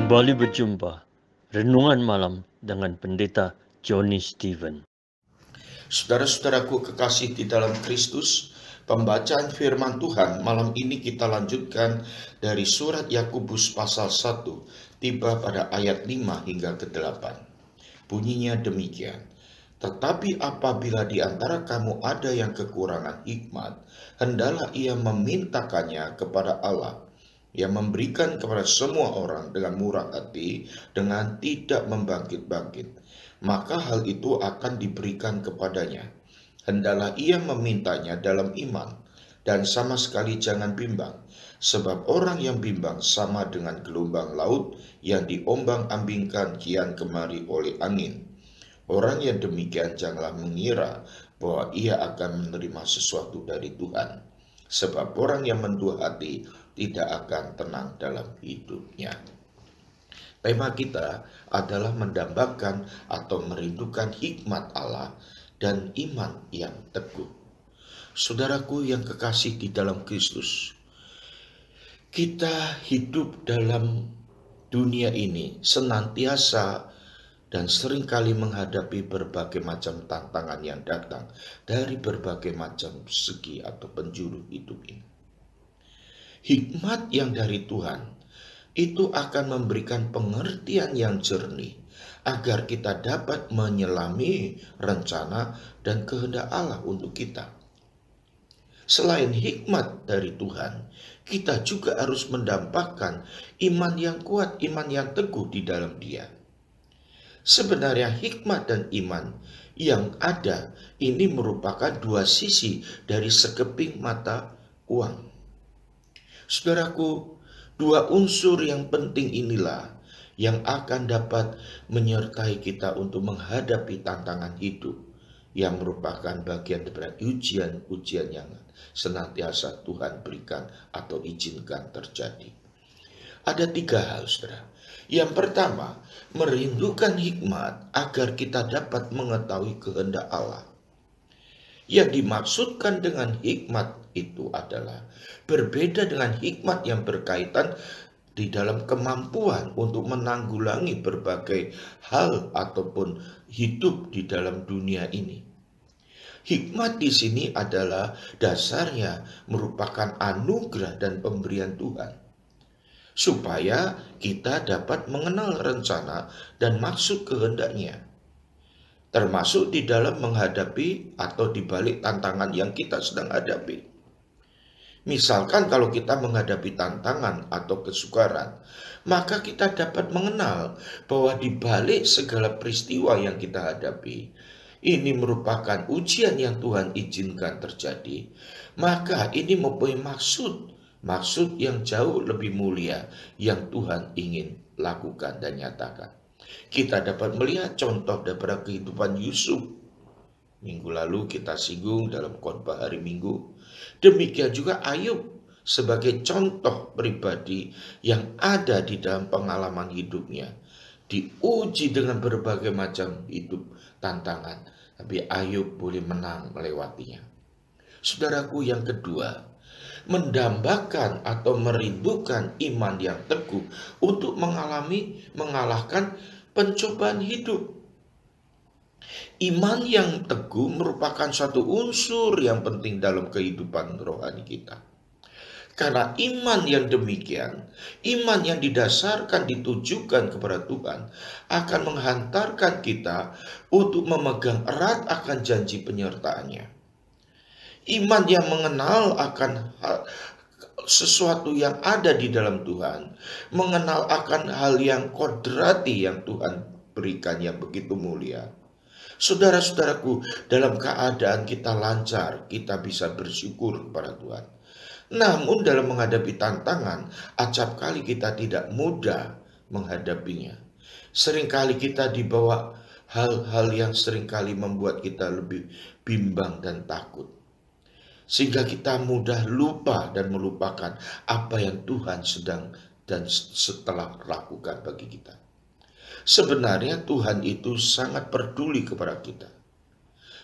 Kembali berjumpa Renungan Malam dengan Pendeta Johnny Stephen. Saudara-saudaraku kekasih di dalam Kristus, pembacaan firman Tuhan malam ini kita lanjutkan dari surat Yakobus pasal 1, tiba pada ayat 5 hingga ke 8. Bunyinya demikian: Tetapi apabila di antara kamu ada yang kekurangan hikmat, hendaklah ia memintakannya kepada Allah, yang memberikan kepada semua orang dengan murah hati, dengan tidak membangkit-bangkit, maka hal itu akan diberikan kepadanya. Hendaklah ia memintanya dalam iman, dan sama sekali jangan bimbang, sebab orang yang bimbang sama dengan gelombang laut yang diombang-ambingkan kian kemari oleh angin. Orang yang demikian janganlah mengira bahwa ia akan menerima sesuatu dari Tuhan, sebab orang yang mendua hati tidak akan tenang dalam hidupnya. Tema kita adalah mendambakan atau merindukan hikmat Allah dan iman yang teguh. Saudaraku yang kekasih di dalam Kristus, kita hidup dalam dunia ini senantiasa dan seringkali menghadapi berbagai macam tantangan yang datang dari berbagai macam segi atau penjuru hidup ini. Hikmat yang dari Tuhan itu akan memberikan pengertian yang jernih agar kita dapat menyelami rencana dan kehendak Allah untuk kita. Selain hikmat dari Tuhan, kita juga harus mendambakan iman yang kuat, iman yang teguh di dalam Dia. Sebenarnya hikmat dan iman yang ada ini merupakan dua sisi dari sekeping mata uang. Saudaraku, dua unsur yang penting inilah yang akan dapat menyertai kita untuk menghadapi tantangan hidup yang merupakan bagian dari ujian-ujian yang senantiasa Tuhan berikan atau izinkan terjadi. Ada tiga hal, saudara. Yang pertama, merindukan hikmat agar kita dapat mengetahui kehendak Allah. Yang dimaksudkan dengan hikmat itu adalah berbeda dengan hikmat yang berkaitan di dalam kemampuan untuk menanggulangi berbagai hal ataupun hidup di dalam dunia ini. Hikmat di sini adalah dasarnya merupakan anugerah dan pemberian Tuhan, supaya kita dapat mengenal rencana dan maksud kehendaknya, termasuk di dalam menghadapi atau dibalik tantangan yang kita sedang hadapi. Misalkan kalau kita menghadapi tantangan atau kesukaran, maka kita dapat mengenal bahwa di balik segala peristiwa yang kita hadapi, ini merupakan ujian yang Tuhan izinkan terjadi. Maka ini mempunyai maksud yang jauh lebih mulia yang Tuhan ingin lakukan dan nyatakan. Kita dapat melihat contoh daripada kehidupan Yusuf. Minggu lalu kita singgung dalam khotbah hari Minggu. Demikian juga Ayub sebagai contoh pribadi yang ada di dalam pengalaman hidupnya. Diuji dengan berbagai macam hidup tantangan, tapi Ayub boleh menang melewatinya. Saudaraku yang kedua, mendambakan atau merindukan iman yang teguh untuk mengalahkan pencobaan hidup. Iman yang teguh merupakan suatu unsur yang penting dalam kehidupan rohani kita. Karena iman yang demikian, iman yang didasarkan ditujukan kepada Tuhan, akan menghantarkan kita untuk memegang erat akan janji penyertaannya. Iman yang mengenal akan sesuatu yang ada di dalam Tuhan, mengenal akan hal yang kodrati yang Tuhan berikan yang begitu mulia. Saudara-saudaraku, dalam keadaan kita lancar, kita bisa bersyukur kepada Tuhan. Namun dalam menghadapi tantangan, acap kali kita tidak mudah menghadapinya. Seringkali kita dibawa hal-hal yang seringkali membuat kita lebih bimbang dan takut, sehingga kita mudah lupa dan melupakan apa yang Tuhan sedang dan setelah lakukan bagi kita. Sebenarnya Tuhan itu sangat peduli kepada kita.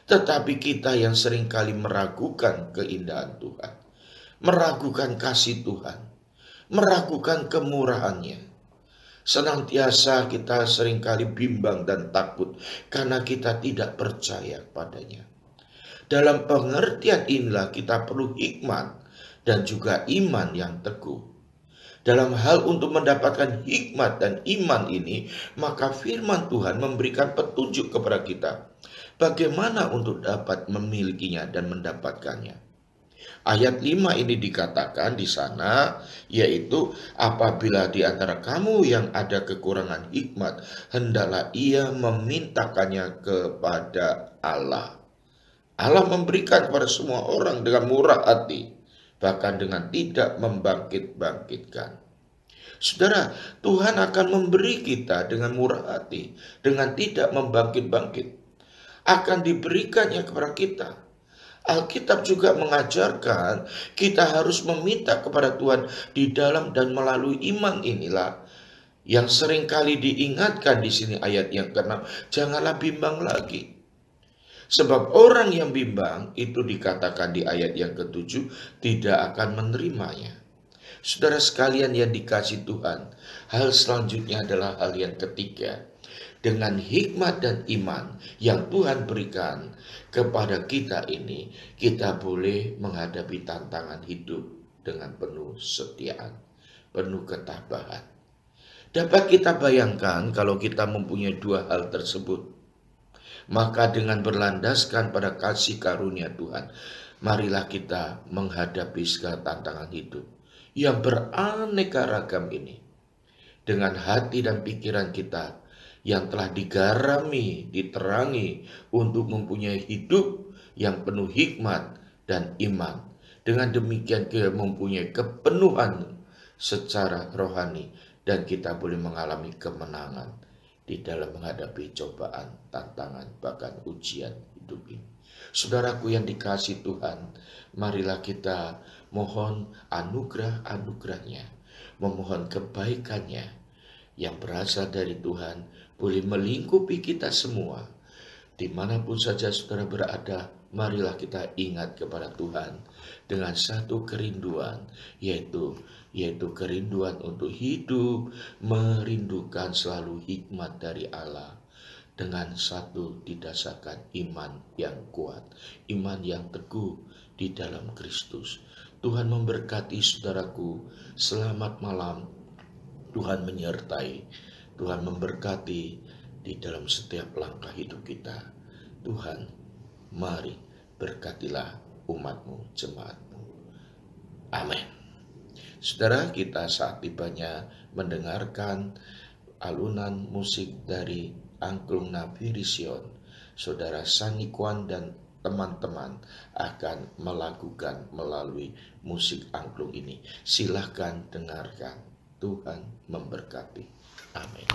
Tetapi kita yang seringkali meragukan keindahan Tuhan, meragukan kasih Tuhan, meragukan kemurahannya, Senantiasa kita seringkali bimbang dan takut karena kita tidak percaya padanya. Dalam pengertian inilah kita perlu hikmat dan juga iman yang teguh. Dalam hal untuk mendapatkan hikmat dan iman ini, maka firman Tuhan memberikan petunjuk kepada kita bagaimana untuk dapat memilikinya dan mendapatkannya. Ayat 5 ini dikatakan di sana, yaitu apabila di antara kamu yang ada kekurangan hikmat, hendaklah ia memintakannya kepada Allah. Allah memberikan kepada semua orang dengan murah hati, bahkan dengan tidak membangkit-bangkitkan. Saudara, Tuhan akan memberi kita dengan murah hati, dengan tidak membangkit-bangkit. Akan diberikannya kepada kita. Alkitab juga mengajarkan kita harus meminta kepada Tuhan di dalam dan melalui iman inilah yang seringkali diingatkan di sini ayat yang ke-6, janganlah bimbang lagi. Sebab orang yang bimbang itu dikatakan di ayat yang ke-7 tidak akan menerimanya. Saudara sekalian yang dikasihi Tuhan, hal selanjutnya adalah hal yang ketiga. Dengan hikmat dan iman yang Tuhan berikan kepada kita ini, kita boleh menghadapi tantangan hidup dengan penuh kesetiaan, penuh ketabahan. Dapat kita bayangkan kalau kita mempunyai dua hal tersebut, maka dengan berlandaskan pada kasih karunia Tuhan, marilah kita menghadapi segala tantangan hidup yang beraneka ragam ini dengan hati dan pikiran kita yang telah digarami, diterangi untuk mempunyai hidup yang penuh hikmat dan iman. Dengan demikian kita mempunyai kepenuhan secara rohani dan kita boleh mengalami kemenangan di dalam menghadapi cobaan, tantangan, bahkan ujian hidup ini. Saudaraku yang dikasihi Tuhan, marilah kita mohon anugerah-anugerahnya, memohon kebaikannya yang berasal dari Tuhan boleh melingkupi kita semua. Dimanapun saja saudara berada, marilah kita ingat kepada Tuhan dengan satu kerinduan, yaitu kerinduan untuk hidup, merindukan selalu hikmat dari Allah, dengan satu didasarkan iman yang kuat, iman yang teguh di dalam Kristus. Tuhan memberkati saudaraku, selamat malam. Tuhan menyertai, Tuhan memberkati di dalam setiap langkah hidup kita. Tuhan, mari berkatilah umat-Mu, jemaat-Mu. Amin. Saudara, kita saat tibanya mendengarkan alunan musik dari Angklung Nafiri Sion. Saudara Sanikuan dan teman-teman akan melakukan melalui musik angklung ini. Silahkan dengarkan. Tuhan memberkati. Amin.